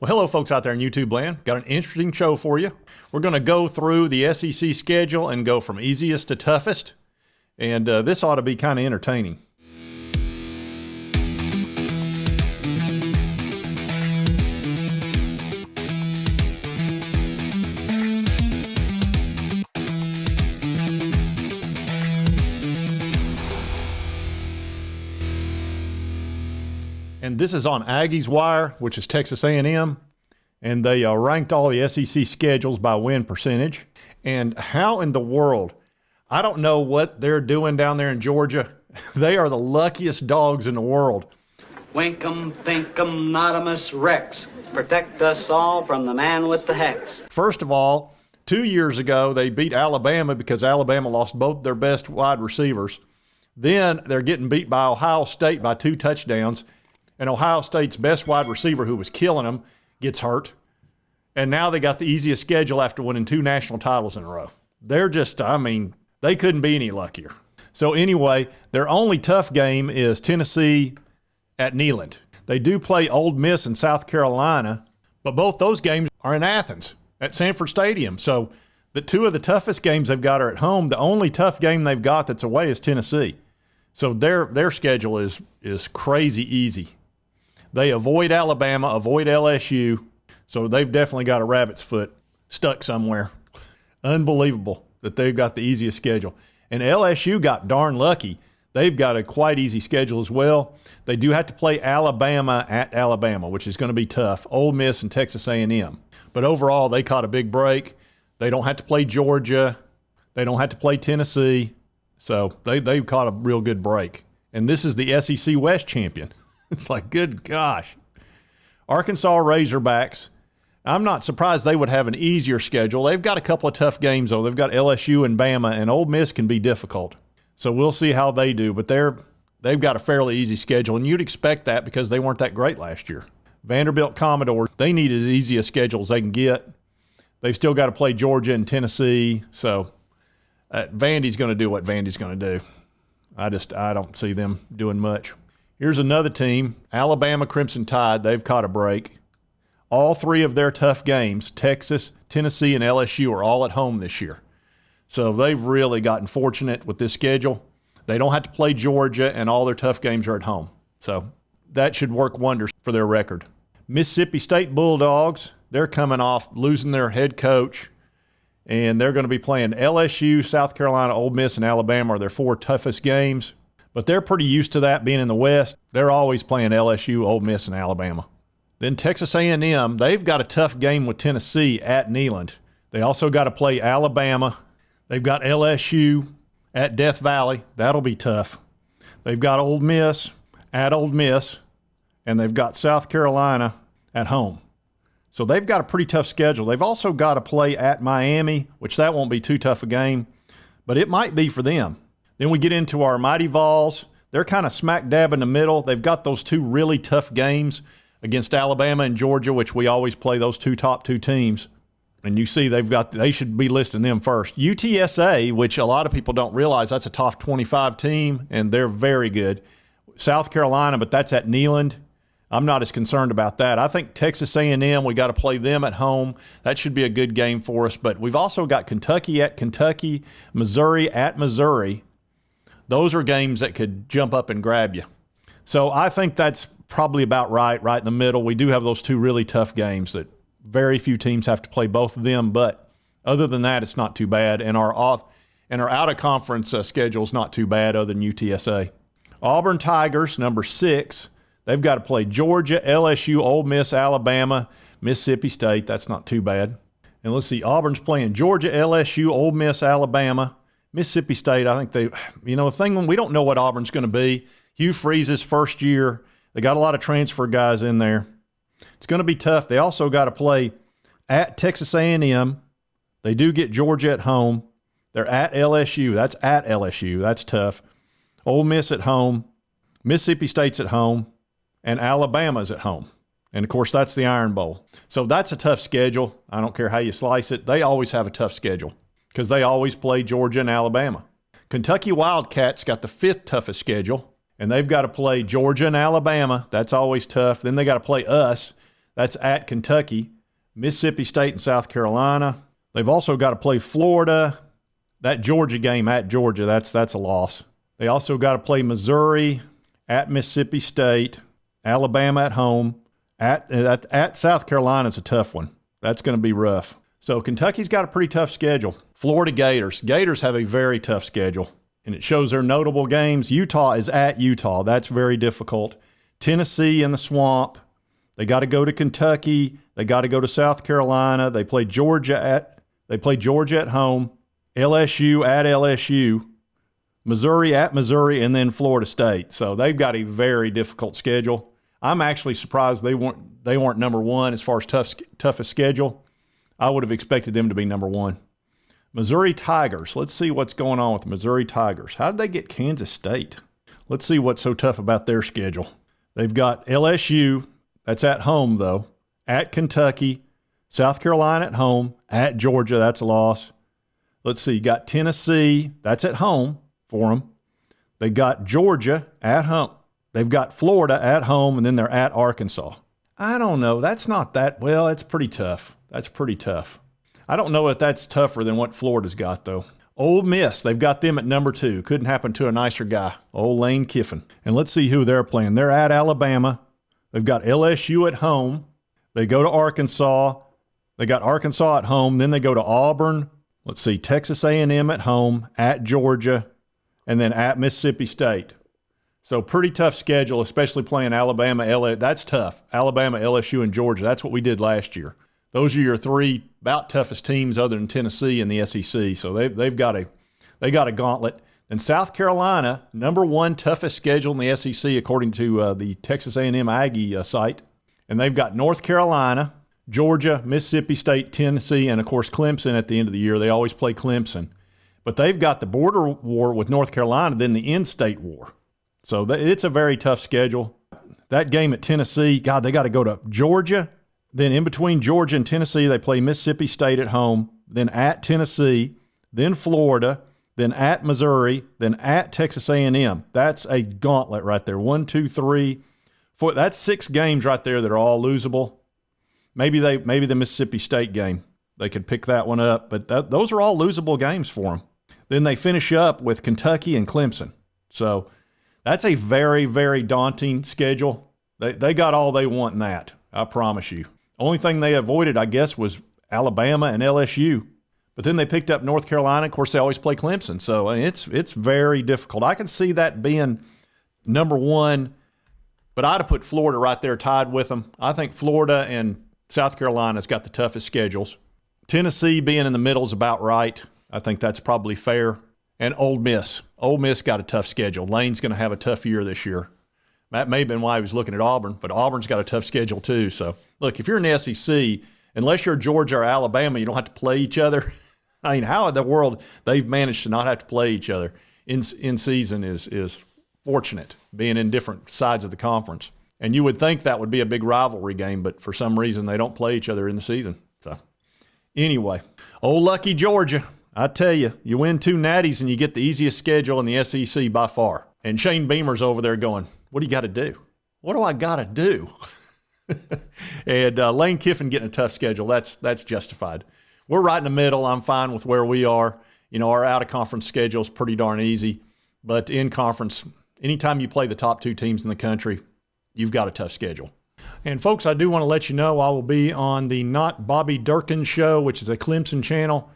Well, hello, folks out there in YouTube land. Got an interesting show for you. We're going to go through the SEC schedule and go from easiest to toughest. And this ought to be kind of entertaining. And this is on Aggies Wire, which is Texas A&M, and they ranked all the SEC schedules by win percentage. And how in the world, I don't know what they're doing down there in Georgia. They are the luckiest dogs in the world. Winkum, thinkum, notimus, rex. Protect us all from the man with the hex. First of all, 2 years ago, they beat Alabama because Alabama lost both their best wide receivers. Then they're getting beat by Ohio State by 2 touchdowns. And Ohio State's best wide receiver, who was killing them, gets hurt. And now they got the easiest schedule after winning 2 national titles in a row. They're just, I mean, they couldn't be any luckier. So anyway, their only tough game is Tennessee at Neyland. They do play Ole Miss in South Carolina, but both those games are in Athens at Sanford Stadium. So the 2 of the toughest games they've got are at home. The only tough game they've got that's away is Tennessee. So their schedule is crazy easy. They avoid Alabama, avoid LSU, so they've definitely got a rabbit's foot stuck somewhere. Unbelievable that they've got the easiest schedule. And LSU got darn lucky. They've got a quite easy schedule as well. They do have to play Alabama at Alabama, which is going to be tough. Ole Miss and Texas A&M. But overall, they caught a big break. They don't have to play Georgia. They don't have to play Tennessee. So they've caught a real good break. And this is the SEC West champion. It's like, good gosh. Arkansas Razorbacks, I'm not surprised they would have an easier schedule. They've got a couple of tough games, though. They've got LSU and Bama, and Ole Miss can be difficult. So we'll see how they do. But they've got a fairly easy schedule, and you'd expect that because they weren't that great last year. Vanderbilt Commodores, they need as easy a schedule as they can get. They've still got to play Georgia and Tennessee. So Vandy's going to do what Vandy's going to do. I don't see them doing much. Here's another team, Alabama Crimson Tide. They've caught a break. All 3 of their tough games, Texas, Tennessee, and LSU, are all at home this year. So they've really gotten fortunate with this schedule. They don't have to play Georgia, and all their tough games are at home. So that should work wonders for their record. Mississippi State Bulldogs, they're coming off losing their head coach, and they're going to be playing LSU, South Carolina, Ole Miss, and Alabama are their 4 toughest games. But they're pretty used to that being in the West. They're always playing LSU, Ole Miss, and Alabama. Then Texas A&M, they've got a tough game with Tennessee at Neyland. They also got to play Alabama. They've got LSU at Death Valley. That'll be tough. They've got Ole Miss at Ole Miss, and they've got South Carolina at home. So they've got a pretty tough schedule. They've also got to play at Miami, which that won't be too tough a game, but it might be for them. Then we get into our mighty Vols. They're kind of smack dab in the middle. They've got those 2 really tough games against Alabama and Georgia, which we always play those top 2 teams. And you see they should be listing them first. UTSA, which a lot of people don't realize, that's a top 25 team, and they're very good. South Carolina, but that's at Neyland. I'm not as concerned about that. I think Texas A&M, we got to play them at home. That should be a good game for us. But we've also got Kentucky at Kentucky, Missouri at Missouri. Those are games that could jump up and grab you. So I think that's probably about right in the middle. We do have those 2 really tough games that very few teams have to play both of them. But other than that, it's not too bad. And our out-of-conference schedule is not too bad other than UTSA. Auburn Tigers, number 6. They've got to play Georgia, LSU, Ole Miss, Alabama, Mississippi State. That's not too bad. And let's see, Auburn's playing Georgia, LSU, Ole Miss, Alabama, Mississippi State. I think the thing, we don't know what Auburn's going to be. Hugh Freeze's first year. They got a lot of transfer guys in there. It's going to be tough. They also got to play at Texas A&M. They do get Georgia at home. They're at LSU. That's at LSU. That's tough. Ole Miss at home. Mississippi State's at home. And Alabama's at home. And, of course, that's the Iron Bowl. So that's a tough schedule. I don't care how you slice it. They always have a tough schedule because they always play Georgia and Alabama. Kentucky Wildcats got the 5th toughest schedule, and they've got to play Georgia and Alabama. That's always tough. Then they got to play us. That's at Kentucky. Mississippi State and South Carolina. They've also got to play Florida. That Georgia game at Georgia, that's a loss. They also got to play Missouri, at Mississippi State, Alabama at home. At South Carolina is a tough one. That's going to be rough. So Kentucky's got a pretty tough schedule. Florida Gators. Gators have a very tough schedule, and it shows their notable games. Utah is at Utah. That's very difficult. Tennessee in the swamp. They got to go to Kentucky. They got to go to South Carolina. They play Georgia at home. LSU at LSU. Missouri at Missouri, and then Florida State. So they've got a very difficult schedule. I'm actually surprised they weren't number one as far as toughest schedule. I would have expected them to be number one. Missouri Tigers. Let's see what's going on with the Missouri Tigers. How did they get Kansas State? Let's see what's so tough about their schedule. They've got LSU. That's at home, though. At Kentucky. South Carolina at home. At Georgia. That's a loss. Let's see. You got Tennessee. That's at home for them. They got Georgia at home. They've got Florida at home, and then they're at Arkansas. I don't know. That's not that – well, it's pretty tough. That's pretty tough. I don't know if that's tougher than what Florida's got, though. Ole Miss, they've got them at number 2. Couldn't happen to a nicer guy, old Lane Kiffin. And let's see who they're playing. They're at Alabama. They've got LSU at home. They go to Arkansas. They got Arkansas at home. Then they go to Auburn. Let's see, Texas A&M at home, at Georgia, and then at Mississippi State. So pretty tough schedule, especially playing Alabama, LSU. That's tough. Alabama, LSU, and Georgia. That's what we did last year. Those are your 3 about toughest teams other than Tennessee and the SEC. So they got a gauntlet. And South Carolina, number 1 toughest schedule in the SEC according to the Texas A&M Aggie site. And they've got North Carolina, Georgia, Mississippi State, Tennessee, and of course Clemson at the end of the year. They always play Clemson. But they've got the border war with North Carolina, then the in-state war. So it's a very tough schedule. That game at Tennessee, God, they got to go to Georgia. Then in between Georgia and Tennessee, they play Mississippi State at home, then at Tennessee, then Florida, then at Missouri, then at Texas A&M. That's a gauntlet right there. 1, 2, 3, 4. That's 6 games right there that are all losable. Maybe the Mississippi State game, they could pick that one up, but those are all losable games for them. Then they finish up with Kentucky and Clemson. So that's a very, very daunting schedule. They got all they want in that, I promise you. Only thing they avoided, I guess, was Alabama and LSU. But then they picked up North Carolina. Of course, they always play Clemson. So it's very difficult. I can see that being number 1, but I'd have put Florida right there tied with them. I think Florida and South Carolina's got the toughest schedules. Tennessee being in the middle is about right. I think that's probably fair. And Ole Miss. Ole Miss got a tough schedule. Lane's going to have a tough year this year. That may have been why he was looking at Auburn, but Auburn's got a tough schedule too. So, look, if you're in the SEC, unless you're Georgia or Alabama, you don't have to play each other. I mean, how in the world they've managed to not have to play each other in season is fortunate, being in different sides of the conference. And you would think that would be a big rivalry game, but for some reason they don't play each other in the season. So, anyway, old lucky Georgia. I tell you, you win 2 natties and you get the easiest schedule in the SEC by far. And Shane Beamer's over there going, what do you got to do? What do I got to do? And Lane Kiffin getting a tough schedule, that's justified. We're right in the middle. I'm fine with where we are. You know, our out-of-conference schedule is pretty darn easy. But in conference, anytime you play the top 2 teams in the country, you've got a tough schedule. And, folks, I do want to let you know I will be on the Not Bobby Durkin Show, which is a Clemson channel,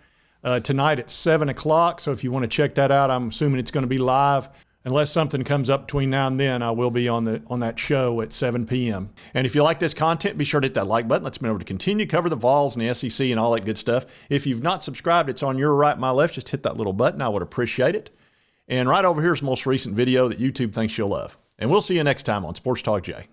tonight at 7 o'clock. So if you want to check that out, I'm assuming it's going to be live. Unless something comes up between now and then, I will be on that show at 7 p.m. And if you like this content, be sure to hit that like button. Let's move over to continue to cover the Vols and the SEC and all that good stuff. If you've not subscribed, it's on your right, my left. Just hit that little button. I would appreciate it. And right over here is the most recent video that YouTube thinks you'll love. And we'll see you next time on Sports Talk Jay.